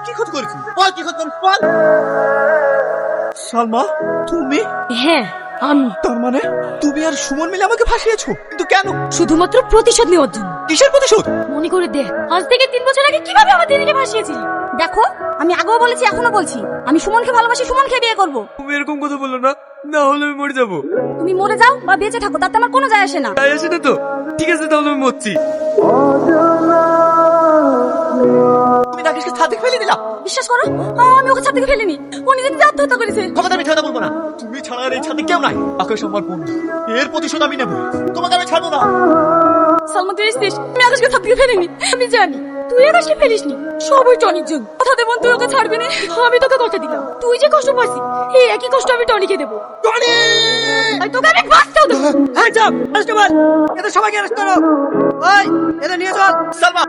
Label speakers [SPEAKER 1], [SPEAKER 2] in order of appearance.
[SPEAKER 1] কি ক্ষতি করেছি? বল কি ক্ষতি করেছি বল। সালমা, তুমি?
[SPEAKER 2] হ্যাঁ আমি।
[SPEAKER 1] তার মানে তুমি আর সুমন মিলে আমাকে ফাঁসিয়েছো? কিন্তু কেন?
[SPEAKER 2] শুধুমাত্র প্রতিশোধ নেওয়ার জন্য।
[SPEAKER 1] কিসের প্রতিশোধ?
[SPEAKER 2] মনে করে দেখ, আজ থেকে 3 বছর আগে কিভাবে আমার দিদিকে ফাঁসিয়েছিলি। দেখো, আমি আগেও বলেছি এখনো বলছি, আমি সুমনকে ভালোবাসি, সুমনকে বিয়ে করব।
[SPEAKER 3] তুমি এরকম কথা বলো না, না হলে আমি মরে যাবো।
[SPEAKER 2] তুমি মরে যাও বা বেঁচে থাকো তাতে আমার কোনো যায় আসে না।
[SPEAKER 3] তাই আসে না তো? ঠিক আছে, তাহলে আমি মরছি।
[SPEAKER 1] তুমি নাকিসকে ছাদ থেকে ফেলে দিলা?
[SPEAKER 2] বিশ্বাস করো, আমি ওকে ছাদ থেকে ফেলিনি, ও নিজে নিজে আত্মহত্যা করেছে।
[SPEAKER 1] খবরদার মিথ্যা কথা বলবো না। তুমি ছাড়া আর এই ছাদে কেউ নাই। আকাশ আমার বন্ধু, এর প্রতিশোধ আমি নেব। তোমাকে আমি ছাড়বো না।
[SPEAKER 2] সালমা তুই এসেছিস, আমি আকাশকে ছাদ থেকে ফেলিনি। আমি জানি তুই আকাশকে ফেলিসনি, সবই টনির জন্য। কথা দেবো তুই ওকে ছাড়বি না, আমি তোকে কথা দিলাম। তুই যে কষ্ট পাচ্ছিস, এই একই কষ্ট আমি টনিকে দেবো।
[SPEAKER 1] টনি!
[SPEAKER 2] আর তোকে আমি বাঁচতেও দেবো।
[SPEAKER 1] এই চল, কাস্টমার, এদের সবাইকে অ্যারেস্ট করো। ওই, এদের নিয়ে চল। সালমা,